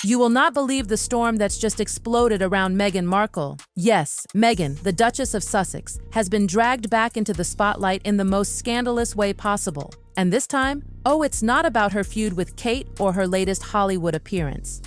You will not believe the storm that's just exploded around Meghan Markle. Yes, Meghan, the Duchess of Sussex, has been dragged back into the spotlight in the most scandalous way possible. And this time, it's not about her feud with Kate or her latest Hollywood appearance.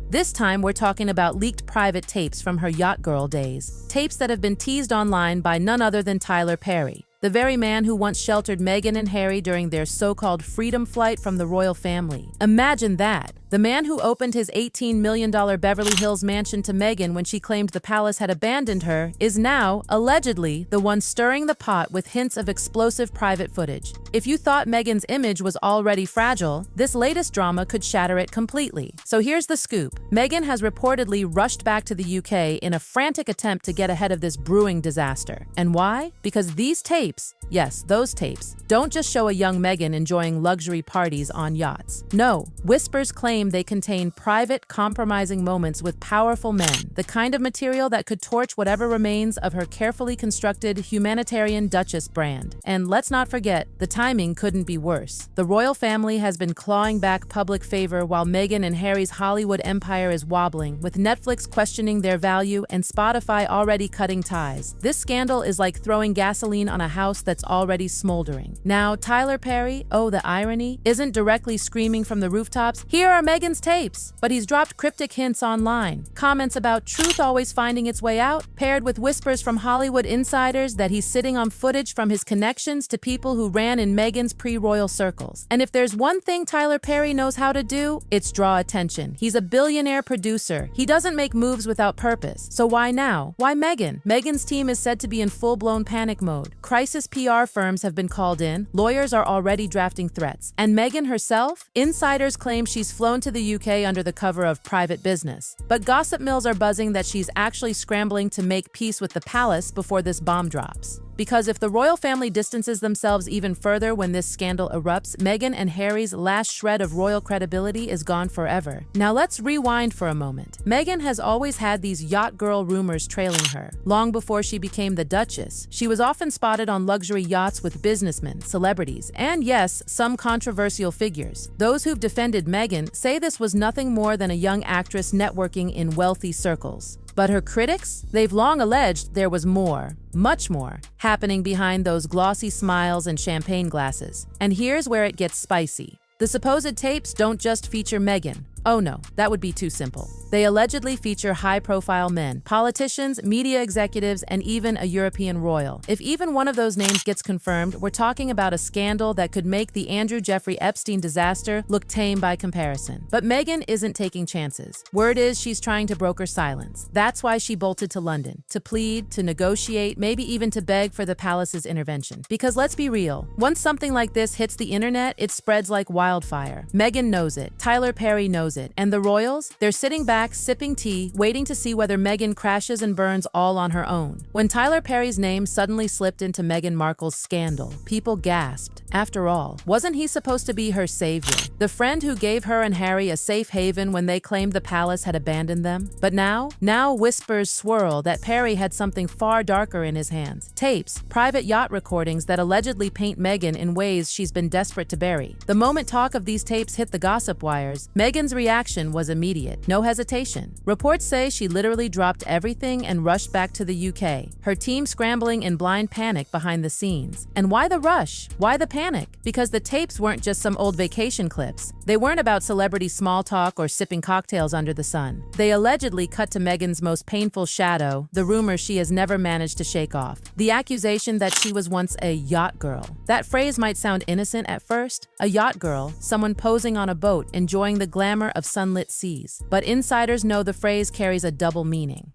This time, we're talking about leaked private tapes from her yacht girl days. Tapes that have been teased online by none other than Tyler Perry, the very man who once sheltered Meghan and Harry during their so-called freedom flight from the royal family. Imagine that. The man who opened his $18 million Beverly Hills mansion to Meghan when she claimed the palace had abandoned her is now, allegedly, the one stirring the pot with hints of explosive private footage. If you thought Meghan's image was already fragile, this latest drama could shatter it completely. So here's the scoop. Meghan has reportedly rushed back to the UK in a frantic attempt to get ahead of this brewing disaster. And why? Because these tapes, yes, those tapes, don't just show a young Meghan enjoying luxury parties on yachts. No, whispers claim they contain private, compromising moments with powerful men, the kind of material that could torch whatever remains of her carefully constructed humanitarian Duchess brand. And let's not forget, the timing couldn't be worse. The royal family has been clawing back public favor while Meghan and Harry's Hollywood empire is wobbling, with Netflix questioning their value and Spotify already cutting ties. This scandal is like throwing gasoline on a house that's already smoldering. Now, Tyler Perry, the irony, isn't directly screaming from the rooftops, "Here are Meghan's tapes," but he's dropped cryptic hints online. Comments about truth always finding its way out, paired with whispers from Hollywood insiders that he's sitting on footage from his connections to people who ran in Meghan's pre-royal circles. And if there's one thing Tyler Perry knows how to do, it's draw attention. He's a billionaire producer. He doesn't make moves without purpose. So why now? Why Meghan? Meghan's team is said to be in full-blown panic mode. Crisis PR firms have been called in, lawyers are already drafting threats. And Meghan herself? Insiders claim she's flown to the UK under the cover of private business. But gossip mills are buzzing that she's actually scrambling to make peace with the palace before this bomb drops. Because if the royal family distances themselves even further when this scandal erupts, Meghan and Harry's last shred of royal credibility is gone forever. Now let's rewind for a moment. Meghan has always had these yacht girl rumors trailing her. Long before she became the Duchess, she was often spotted on luxury yachts with businessmen, celebrities, and yes, some controversial figures. Those who've defended Meghan say this was nothing more than a young actress networking in wealthy circles. But her critics? They've long alleged there was more, much more, happening behind those glossy smiles and champagne glasses. And here's where it gets spicy. The supposed tapes don't just feature Meghan. Oh no, that would be too simple. They allegedly feature high-profile men, politicians, media executives, and even a European royal. If even one of those names gets confirmed, we're talking about a scandal that could make the Andrew Jeffrey Epstein disaster look tame by comparison. But Meghan isn't taking chances. Word is she's trying to broker silence. That's why she bolted to London, to plead, to negotiate, maybe even to beg for the palace's intervention. Because let's be real, once something like this hits the internet, it spreads like wildfire. Meghan knows it, Tyler Perry knows it, and the royals? They're sitting back, sipping tea, waiting to see whether Meghan crashes and burns all on her own. When Tyler Perry's name suddenly slipped into Meghan Markle's scandal, people gasped. After all, wasn't he supposed to be her savior? The friend who gave her and Harry a safe haven when they claimed the palace had abandoned them? But now whispers swirl that Perry had something far darker in his hands. Tapes, private yacht recordings that allegedly paint Meghan in ways she's been desperate to bury. The moment talk of these tapes hit the gossip wires, Meghan's reaction was immediate. No hesitation. Reports say she literally dropped everything and rushed back to the UK, her team scrambling in blind panic behind the scenes. And why the rush? Why the panic? Because the tapes weren't just some old vacation clips. They weren't about celebrity small talk or sipping cocktails under the sun. They allegedly cut to Meghan's most painful shadow, the rumor she has never managed to shake off. The accusation that she was once a yacht girl. That phrase might sound innocent at first. A yacht girl, someone posing on a boat, enjoying the glamour of sunlit seas. But insiders know the phrase carries a double meaning.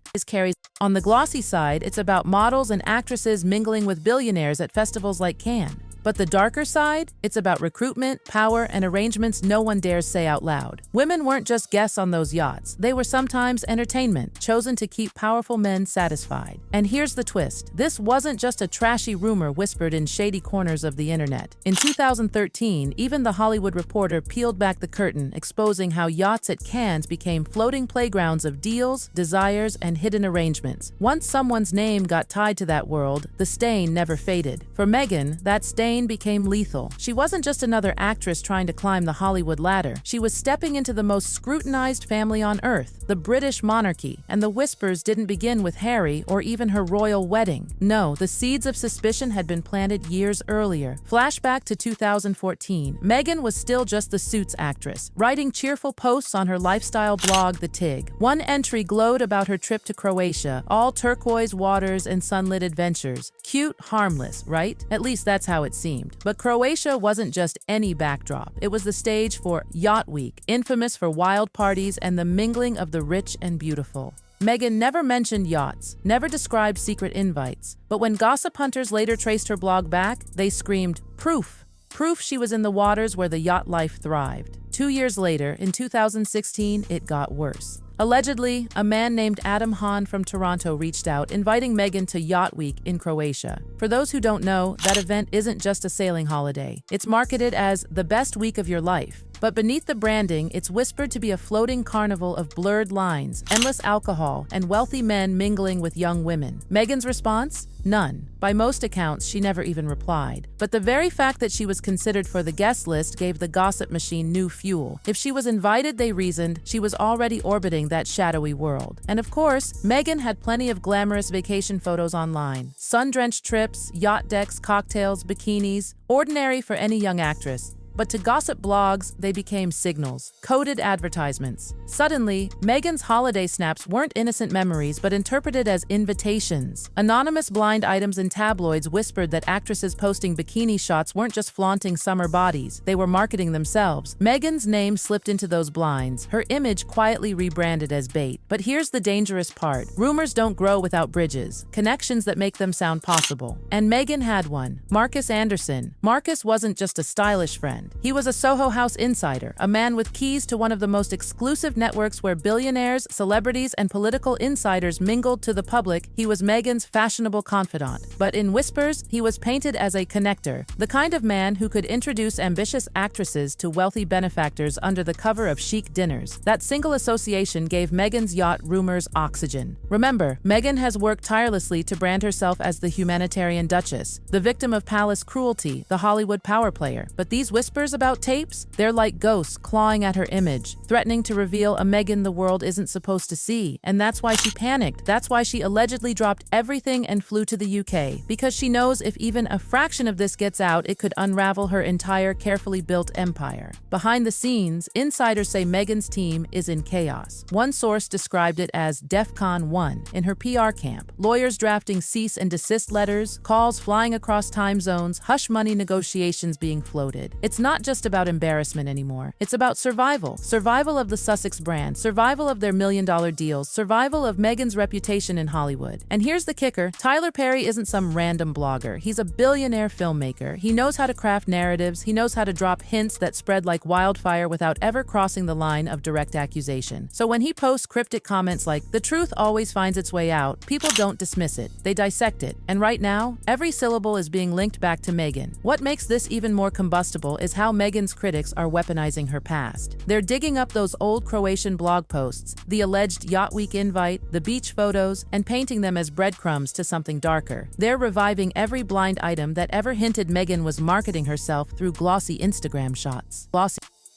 On the glossy side, it's about models and actresses mingling with billionaires at festivals like Cannes. But the darker side? It's about recruitment, power, and arrangements no one dares say out loud. Women weren't just guests on those yachts. They were sometimes entertainment, chosen to keep powerful men satisfied. And here's the twist. This wasn't just a trashy rumor whispered in shady corners of the internet. In 2013, even The Hollywood Reporter peeled back the curtain, exposing how yachts at Cannes became floating playgrounds of deals, desires, and hidden arrangements. Once someone's name got tied to that world, the stain never faded. For Meghan, that stain pain became lethal. She wasn't just another actress trying to climb the Hollywood ladder. She was stepping into the most scrutinized family on earth, the British monarchy. And the whispers didn't begin with Harry or even her royal wedding. No, the seeds of suspicion had been planted years earlier. Flashback to 2014. Meghan was still just the Suits actress, writing cheerful posts on her lifestyle blog, The Tig. One entry glowed about her trip to Croatia, all turquoise waters and sunlit adventures. Cute, harmless, right? At least that's how it seemed. But Croatia wasn't just any backdrop. It was the stage for Yacht Week, infamous for wild parties and the mingling of the rich and beautiful. Meghan never mentioned yachts, never described secret invites. But when gossip hunters later traced her blog back, they screamed, "Proof!" Proof she was in the waters where the yacht life thrived. 2 years later, in 2016, it got worse. Allegedly, a man named Adam Hahn from Toronto reached out, inviting Meghan to Yacht Week in Croatia. For those who don't know, that event isn't just a sailing holiday. It's marketed as the best week of your life. But beneath the branding, it's whispered to be a floating carnival of blurred lines, endless alcohol, and wealthy men mingling with young women. Meghan's response? None. By most accounts, she never even replied. But the very fact that she was considered for the guest list gave the gossip machine new fuel. If she was invited, they reasoned, she was already orbiting that shadowy world. And of course, Meghan had plenty of glamorous vacation photos online. Sun-drenched trips, yacht decks, cocktails, bikinis, ordinary for any young actress. But to gossip blogs, they became signals, coded advertisements. Suddenly, Meghan's holiday snaps weren't innocent memories but interpreted as invitations. Anonymous blind items in tabloids whispered that actresses posting bikini shots weren't just flaunting summer bodies, they were marketing themselves. Meghan's name slipped into those blinds, her image quietly rebranded as bait. But here's the dangerous part. Rumors don't grow without bridges, connections that make them sound possible. And Meghan had one, Marcus Anderson. Marcus wasn't just a stylish friend. He was a Soho House insider, a man with keys to one of the most exclusive networks where billionaires, celebrities, and political insiders mingled to the public. He was Meghan's fashionable confidant. But in whispers, he was painted as a connector, the kind of man who could introduce ambitious actresses to wealthy benefactors under the cover of chic dinners. That single association gave Meghan's yacht rumors oxygen. Remember, Meghan has worked tirelessly to brand herself as the humanitarian duchess, the victim of palace cruelty, the Hollywood power player. But these whispers about tapes? They're like ghosts clawing at her image, threatening to reveal a Meghan the world isn't supposed to see. And that's why she panicked. That's why she allegedly dropped everything and flew to the UK. Because she knows if even a fraction of this gets out, it could unravel her entire carefully built empire. Behind the scenes, insiders say Meghan's team is in chaos. One source described it as DEFCON 1 in her PR camp. Lawyers drafting cease and desist letters, calls flying across time zones, hush money negotiations being floated. It's not just about embarrassment anymore. It's about survival. Survival of the Sussex brand, survival of their million-dollar deals, survival of Meghan's reputation in Hollywood. And here's the kicker. Tyler Perry isn't some random blogger. He's a billionaire filmmaker. He knows how to craft narratives. He knows how to drop hints that spread like wildfire without ever crossing the line of direct accusation. So when he posts cryptic comments like, "The truth always finds its way out," people don't dismiss it. They dissect it. And right now, every syllable is being linked back to Meghan. What makes this even more combustible is how Meghan's critics are weaponizing her past. They're digging up those old Croatian blog posts, the alleged Yacht Week invite, the beach photos, and painting them as breadcrumbs to something darker. They're reviving every blind item that ever hinted Meghan was marketing herself through glossy Instagram shots.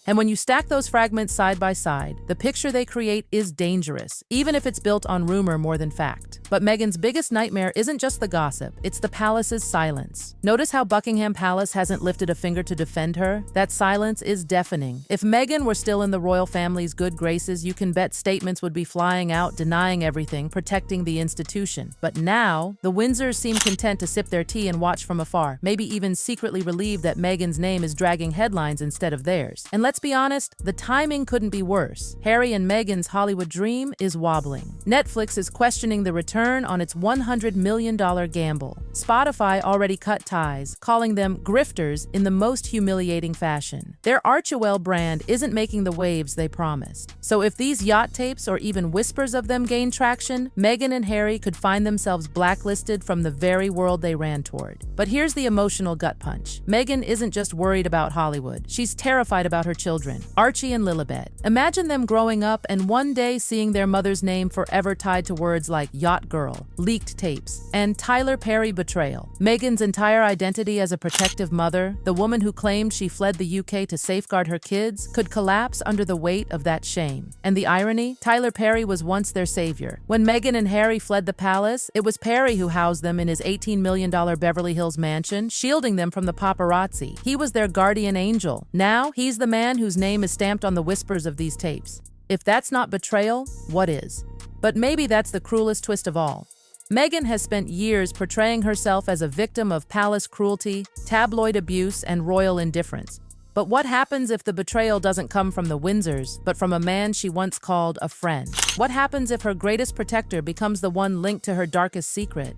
And when you stack those fragments side by side, the picture they create is dangerous, even if it's built on rumor more than fact. But Meghan's biggest nightmare isn't just the gossip, it's the palace's silence. Notice how Buckingham Palace hasn't lifted a finger to defend her? That silence is deafening. If Meghan were still in the royal family's good graces, you can bet statements would be flying out, denying everything, protecting the institution. But now, the Windsors seem content to sip their tea and watch from afar, maybe even secretly relieved that Meghan's name is dragging headlines instead of theirs. And let's be honest, the timing couldn't be worse. Harry and Meghan's Hollywood dream is wobbling. Netflix is questioning the return on its $100 million gamble. Spotify already cut ties, calling them grifters in the most humiliating fashion. Their Archewell brand isn't making the waves they promised. So if these yacht tapes or even whispers of them gain traction, Meghan and Harry could find themselves blacklisted from the very world they ran toward. But here's the emotional gut punch. Meghan isn't just worried about Hollywood. She's terrified about her children. children, Archie and Lilibet. Imagine them growing up and one day seeing their mother's name forever tied to words like Yacht Girl, leaked tapes, and Tyler Perry betrayal. Meghan's entire identity as a protective mother, the woman who claimed she fled the UK to safeguard her kids, could collapse under the weight of that shame. And the irony? Tyler Perry was once their savior. When Meghan and Harry fled the palace, it was Perry who housed them in his $18 million Beverly Hills mansion, shielding them from the paparazzi. He was their guardian angel. Now, he's the man whose name is stamped on the whispers of these tapes. If that's not betrayal, what is? But maybe that's the cruelest twist of all. Meghan has spent years portraying herself as a victim of palace cruelty, tabloid abuse, and royal indifference. But what happens if the betrayal doesn't come from the Windsors, but from a man she once called a friend? What happens if her greatest protector becomes the one linked to her darkest secret?